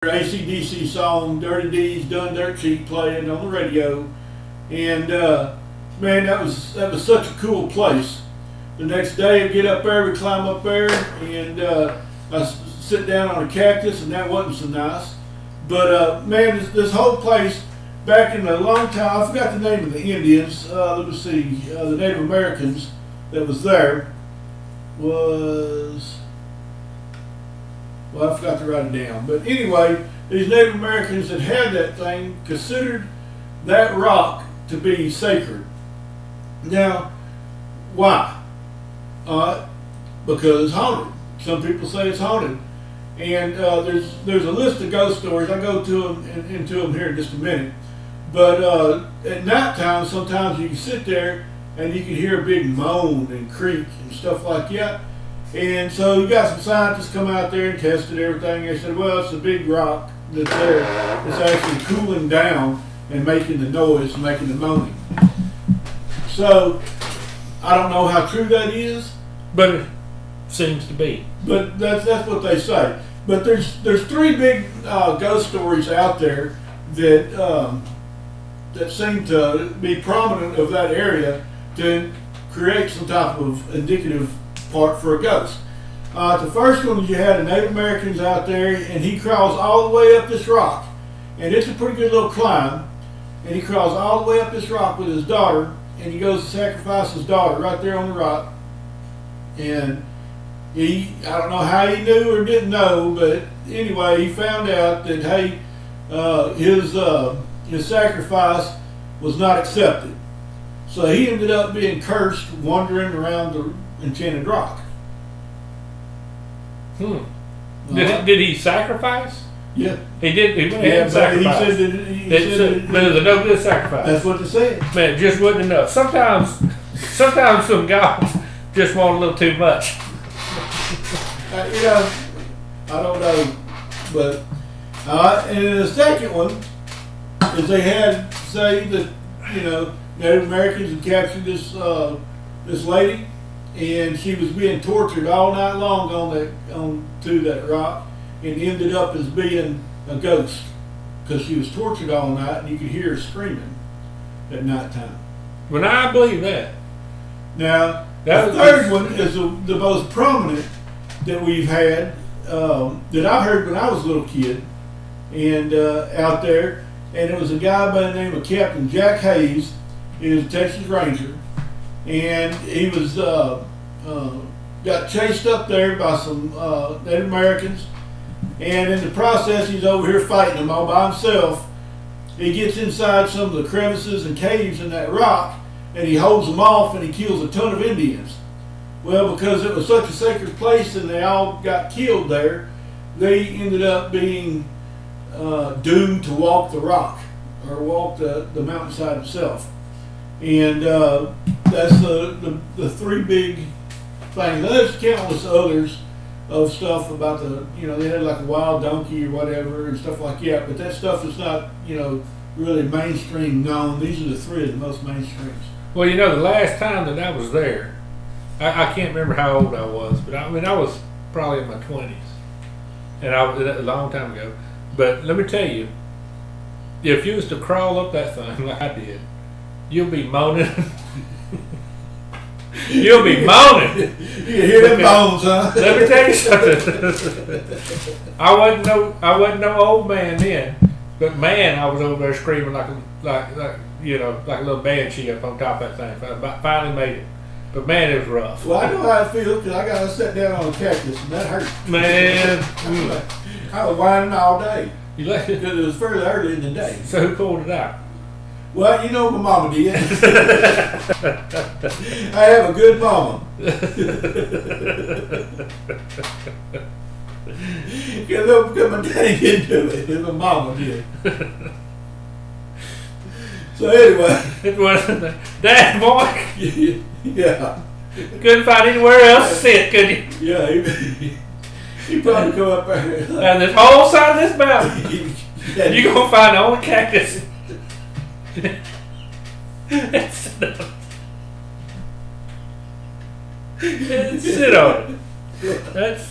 AC/DC song, Dirty D's Done Dirt Cheap playing on the radio. And man, that was such a cool place. The next day, I'd get up there, we'd climb up there, and I'd sit down on a cactus, and that wasn't so nice. But man, this whole place, back in a long time, I forgot the name of the Indians. Let me see, the Native Americans that was there was, well, I forgot to write it down. But anyway, these Native Americans that had that thing considered that rock to be sacred. Now, why? Because it's haunted. Some people say it's haunted. And there's a list of ghost stories. I'll go to them into them here in just a minute. But at nighttime, sometimes you can sit there and you can hear a big moan and creak and stuff like that. And so you got some scientists come out there and tested everything. They said, well, it's a big rock that's there. It's actually cooling down and making the noise, making the moaning. So I don't know how true that is, but it seems to be. But that's what they say. But there's three big ghost stories out there that that seem to be prominent of that area to create some type of indicative part for a ghost. The first one, you had the Native Americans out there, and he crawls all the way up this rock, and it's a pretty good little climb. And he crawls all the way up this rock with his daughter, and he goes to sacrifice his daughter right there on the rock. And I don't know how he knew or didn't know, but anyway, he found out that hey, his sacrifice was not accepted. So he ended up being cursed, wandering around the enchanted rock. Did he sacrifice? Yeah. He did. He went ahead and sacrificed. But it was a no good sacrifice. That's what they said. Man, it just wasn't enough. Sometimes some gods just want a little too much. I don't know, but and then the second one is they had say that Native Americans had captured this lady, and she was being tortured all night long onto that rock, and ended up as being a ghost because she was tortured all night, and you could hear her screaming at nighttime. Well, I believe that. Now, the third one is the most prominent that we've had, that I heard when I was a little kid, and out there, and it was a guy by the name of Captain Jack Hayes. He was a Texas Ranger, and he was got chased up there by some Native Americans, and in the process, he's over here fighting them all by himself. He gets inside some of the crevices and caves in that rock, and he holds them off, and he kills a ton of Indians. Well, because it was such a sacred place and they all got killed there, they ended up being doomed to walk the rock or walk the mountainside itself. And that's the three big things. There's countless others of stuff about they had like a wild donkey or whatever and stuff like that, but that stuff is not, really mainstream known. These are the three of the most mainstreams. Well, the last time that I was there, I can't remember how old I was, but I was probably in my 20s, and a long time ago. But let me tell you, if you was to crawl up that thing like I did, you'll be moaning. You'll be moaning. You can hear them bones, huh? Let me tell you something. I wasn't no old man then, but man, I was over there screaming like a little banshee up on top of that thing. I finally made it. But man, it was rough. Well, I know how it feels because I got to sit down on a cactus and that hurt. Man. I was whining all day Because it was fairly early in the day. So who pulled it out? Well, my mama did. I have a good mama. Because my daddy didn't do it, my mama did. So anyway. It wasn't Dad, boy. Yeah. Couldn't find anywhere else to sit, could you? Yeah, he probably come up there. And this whole side of this mountain, you're going to find the only cactus. Sit on it. That's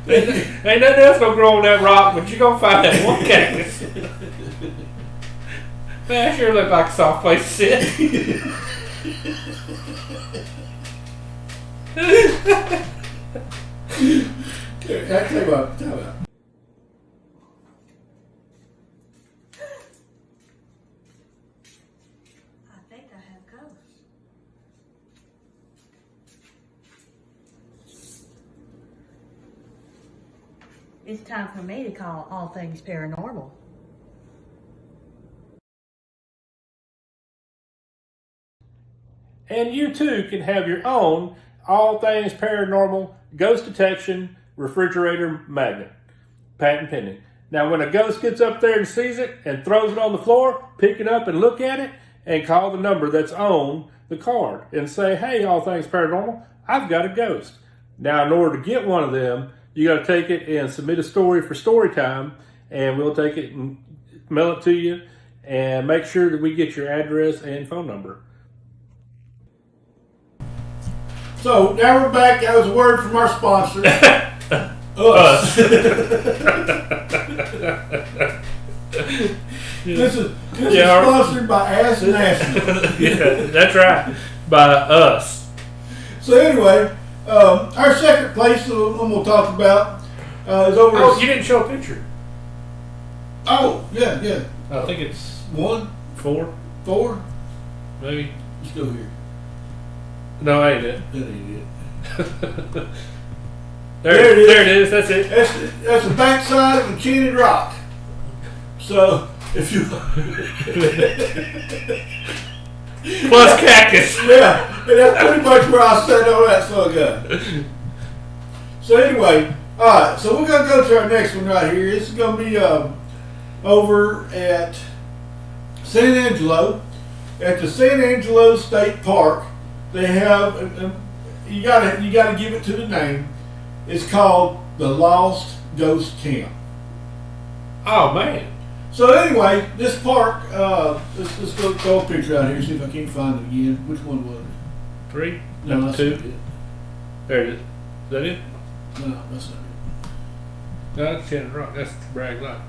Ain't nothing else gonna grow on that rock, but you're gonna find that one cactus. Man, I sure look like a soft place to sit. I tell you what, tell you what. I think I have ghosts. It's time for me to call All Things Paranormal. And you too can have your own All Things Paranormal Ghost Detection Refrigerator Magnet. Patent pending. Now, when a ghost gets up there and sees it and throws it on the floor, pick it up and look at it and call the number that's on the card and say, hey, All Things Paranormal, I've got a ghost. Now, in order to get one of them, you got to take it and submit a story for story time, and we'll take it and mail it to you and make sure that we get your address and phone number. So now we're back. That was a word from our sponsor. Us. This is sponsored by Ass National. Yeah, that's right. By us. So anyway, our second place that I'm going to talk about is over. Oh, you didn't show a picture. Oh, yeah. I think it's 1, 4, 4. maybe. Let's go here. No, I ain't it. That ain't it. There it is. That's it. That's the backside of Enchanted Rock. So if you Plus cactus. yeah, and that's pretty much where I set on that slug. So anyway, all right. So we're gonna go to our next one right here. This is gonna be over at San Angelo, at the San Angelo State Park. They have you gotta give it to the name. It's called the Lost Ghost Camp. Oh man. So anyway, this park. Let's go throw a picture out here. See if I can't find it again. Which one was it? 3. No, Number that's 2. not it. There it is. Is that it? No, that's not it. No, that's Shannon Rock. That's Bragg Light.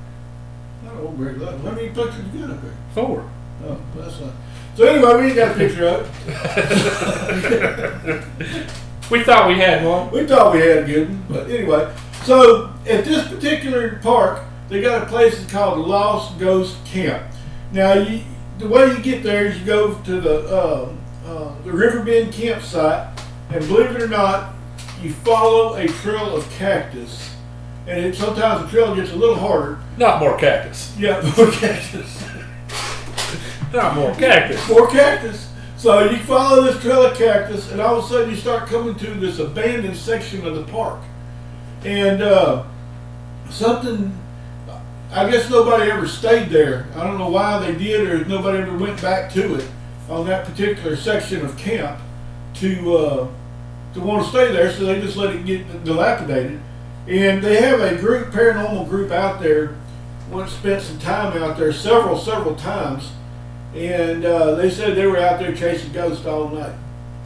I don't know, Greg Love. How many pictures you got up there? 4. Oh, that's not. So anyway, we ain't got a picture of it. We thought we had one. We thought we had a good one, but anyway. So at this particular park, they got a place that's called the Lost Ghost Camp. Now, the way you get there is you go to the Riverbend campsite, and believe it or not, you follow a trail of cactus, and sometimes the trail gets a little harder. Not more cactus. Yeah, more cactus. Not more cactus. More cactus. So you follow this trail of cactus, and all of a sudden you start coming to this abandoned section of the park. And something, I guess nobody ever stayed there. I don't know why they did, or nobody ever went back to it on that particular section of camp to want to stay there, so they just let it get dilapidated. And they have a group, paranormal group out there, once spent some time out there several times. And they said they were out there chasing ghosts all night.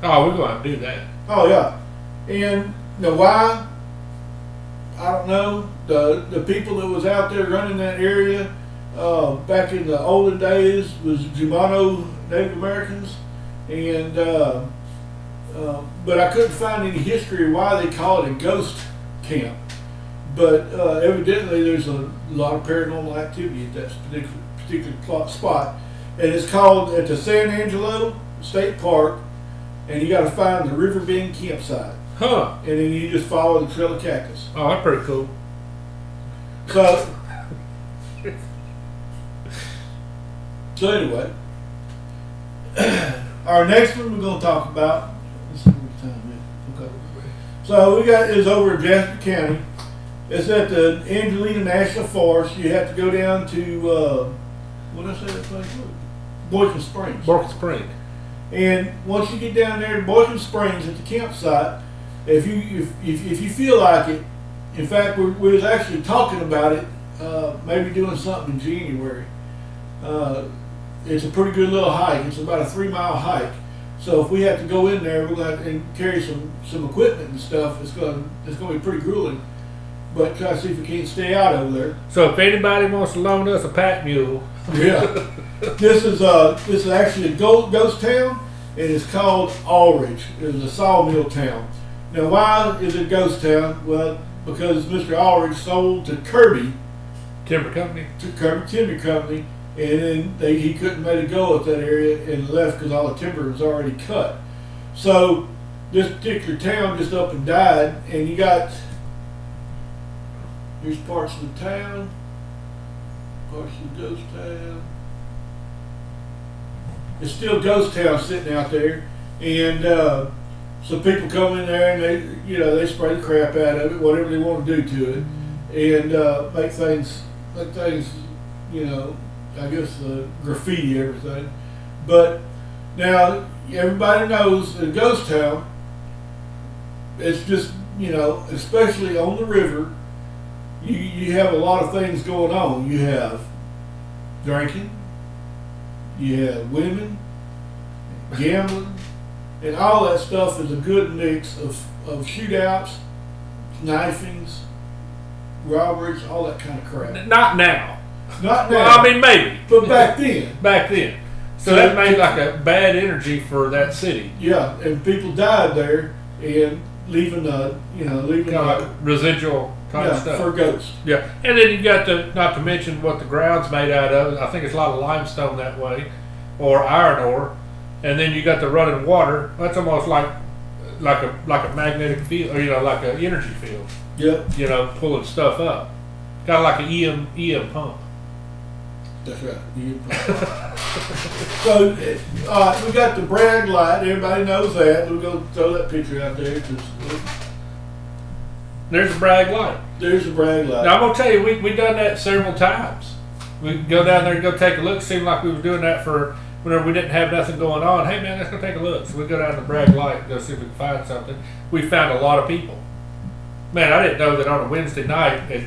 Oh, we're going to do that. Oh yeah, and why? I don't know. The people that was out there running that area back in the olden days was Jumano Native Americans, and but I couldn't find any history of why they call it a ghost camp. But evidently, there's a lot of paranormal activity at that particular spot. And it's called at the San Angelo State Park, and you got to find the Riverbend campsite. Huh. And then you just follow the trail of cactus. Oh, that's pretty cool. So anyway, our next one we're going to talk about. Let's see what time it is. Okay. So we got is over in Jasper County. It's at the Angelina National Forest. You have to go down to what did I say that place was? Boykin Springs. Boykin Spring. And once you get down there to Boykin Springs at the campsite, if you feel like it, in fact, we was actually talking about it, maybe doing something in January. It's a pretty good little hike. It's about a 3-mile hike. So if we have to go in there, we're going to have to carry some equipment and stuff. It's going to be pretty grueling. but try to see if we can't stay out over there. So if anybody wants to loan us a pack mule, Yeah. This is actually a ghost town, and it's called Aldridge. It was a sawmill town. Now, why is it a ghost town? Well, because Mr. Aldridge sold to Kirby timber company. Timber Company, and then he couldn't make a go at that area and left because all the timber was already cut. So this particular town just up and died, and you got here's parts of the town, parts of the ghost town. It's still ghost town sitting out there, and so people come in there and they spray the crap out of it, whatever they want to do to it, and make things, I guess graffiti everything. But now everybody knows in ghost town, it's just especially on the river, you have a lot of things going on. You have drinking, you have women, gambling, and all that stuff is a good mix of shootouts, knifings, robberies, all that kind of crap. Not now. Not now. Well, I mean, maybe. But back then. Back then. So that made like a bad energy for that city. Yeah, and people died there and leaving Residual type stuff. For ghosts. Yeah. And then you got not to mention what the ground's made out of. I think it's a lot of limestone that way, or iron ore. And then you got the running water. That's almost like a magnetic field, or like an energy field. Yep. Pulling stuff up. Kind of like an EM pump. That's right. So, we got the brag light. Everybody knows that. We're going to throw that picture out there. There's a brag light. There's a brag light. Now, I'm going to tell you, we done that several times. We go down there and go take a look. It seemed like we were doing that for whenever we didn't have nothing going on. Hey, man, let's go take a look. So we go down to the brag light and go see if we can find something. We found a lot of people. Man, I didn't know that on a Wednesday night at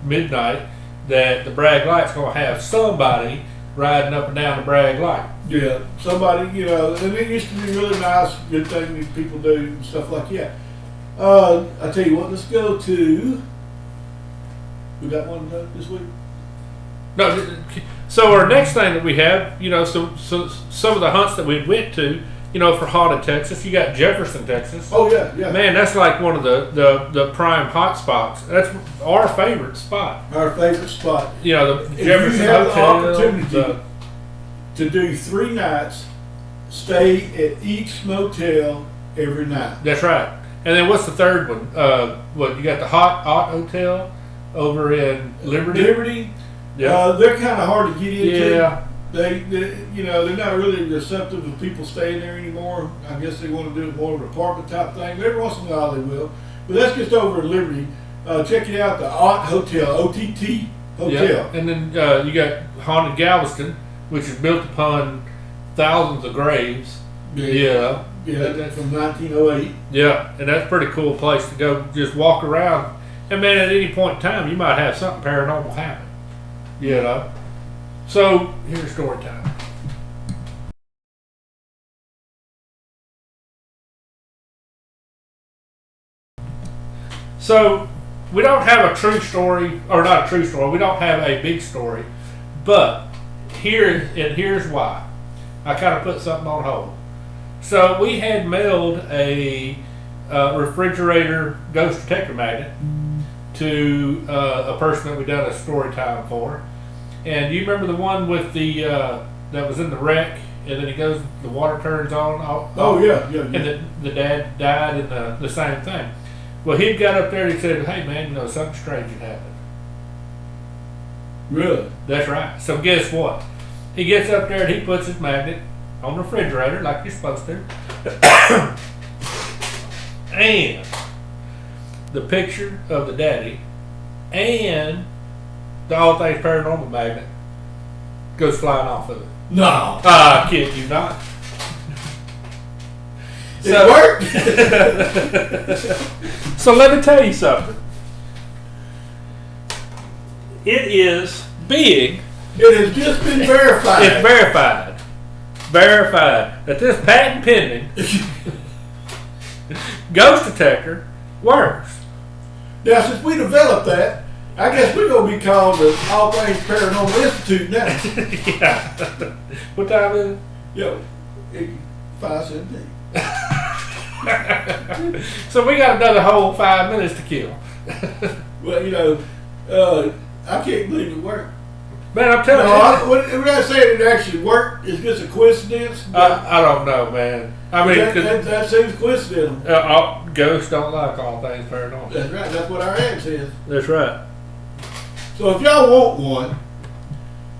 midnight that the brag light's going to have somebody riding up and down the brag light. Yeah, somebody, and it used to be really nice, good thing that people do and stuff like that. I tell you what, let's go to. We got one this week. No, so our next thing that we have, some of the hunts that we went to, for haunted Texas, you got Jefferson, Texas. Oh yeah. Man, that's like one of the prime hot spots. That's our favorite spot. Our favorite spot. The If Jefferson you have Hotel. the opportunity to do 3 nights, stay at each motel every night. That's right. And then what's the third one? You got the Hot Hotel over in Liberty. Yeah. They're kind of hard to get into. Yeah. They're not really receptive to people staying there anymore. I guess they want to do it more of an apartment type thing. Every once in a while they will. But that's just over in Liberty. Check it out, the Ott Hotel, OTT Hotel. Yeah. And then you got Haunted Galveston, which is built upon thousands of graves. Yeah, that's from 1908. Yeah, and that's a pretty cool place to go just walk around. And man, at any point in time, you might have something paranormal happen. So, here's story time. So, we don't have a true story, or not a true story, we don't have a big story, but here's why. I kind of put something on hold. So, we had mailed a refrigerator ghost detector magnet to a person that we done a story time for. And you remember the one with the that was in the wreck, and then the water turns on. Oh yeah. And the dad died in the same thing. Well, he got up there and he said, "Hey man, something strange had happened." Really? That's right. So guess what? He gets up there and he puts his magnet on the refrigerator like you're supposed to, and the picture of the daddy and the All Things Paranormal magnet goes flying off of it. No. I kid you not. It worked. So let me tell you something. It is big. It has just been verified. It's verified. Verified that this patent pending ghost detector works. Now, since we developed that, I guess we're going to be called the All Things Paranormal Institute now. Yeah. What time is it? Yo, 5:17. So we got another whole 5 minutes to kill. Well, I can't believe it worked. Man, I'm telling you. When I say it actually worked, it's just a coincidence. I don't know, man. I mean, that seems coincidental. Ghosts don't like all things paranormal. That's right. That's what our ad says. That's right. So if y'all want one,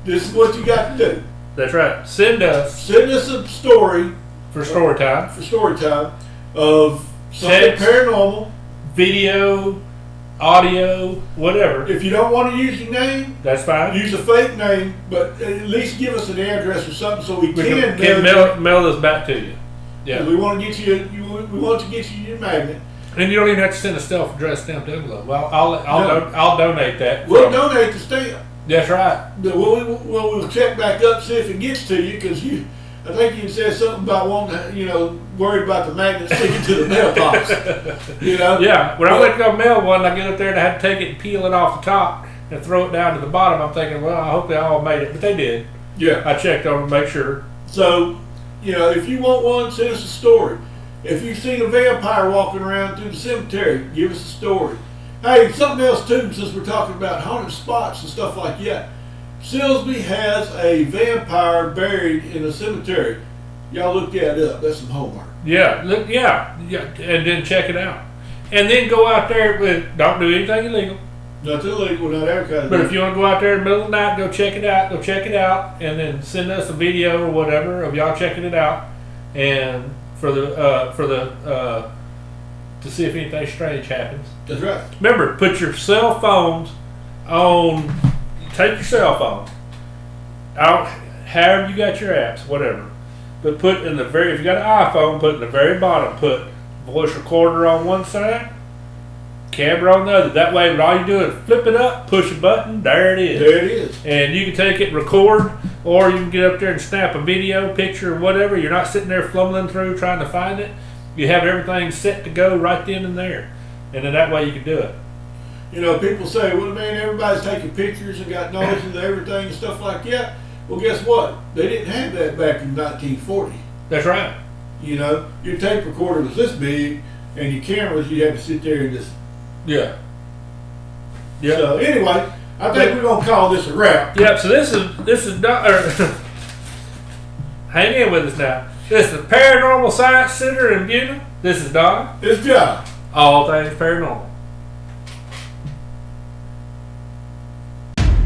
this is what you got to do. That's right. Send us a story for story time. Of something Text, paranormal, video, audio, whatever. If you don't want to use your name, that's fine. Use a fake name, but at least give us an address or something so we can mail this back to you. Yeah. We want to get you. We want to get you your magnet. And you don't even have to send a self-addressed stamped envelope. Well, I'll donate that. We'll donate the stamp. That's right. We'll check back up, see if it gets to you, because I think you said something about wanting, worried about the magnet sticking to the mailbox. Yeah. When I went to go mail one, I get up there and I had to take it and peel it off the top and throw it down to the bottom. I'm thinking, well, I hope they all made it, but they did. Yeah. I checked on them to make sure. So, if you want one, send us a story. If you've seen a vampire walking around through the cemetery, give us a story. Hey, something else too, since we're talking about haunted spots and stuff like that. Silsbee has a vampire buried in a cemetery. Y'all look that up. That's some homework. Yeah, and then check it out. And then go out there don't do anything illegal. Nothing illegal, not advertising. But if you want to go out there in the middle of the night, go check it out, and then send us a video or whatever of y'all checking it out, and to see if anything strange happens. That's right. Remember, put your cell phones on. Take your cell phone out, however you got your apps, whatever. But if you got an iPhone, put in the very bottom, put voice recorder on one side, camera on the other. That way, when all you do is flip it up, push a button, there it is. There it is. And you can take it and record, or you can get up there and snap a video, picture, or whatever. You're not sitting there fumbling through trying to find it. You have everything set to go right then and there. And then that way you can do it. People say, well, man, everybody's taking pictures and got knowledge of everything and stuff like that. Well, guess what? They didn't have that back in 1940. That's right. Your tape recorder was this big, and your cameras, you had to sit there and just... Yeah. So, anyway, I think we're going to call this a wrap. Yep, so this is not... hang in with us now. This is the Paranormal Science Center in Buena. This is Donna. It's John. All Things Paranormal.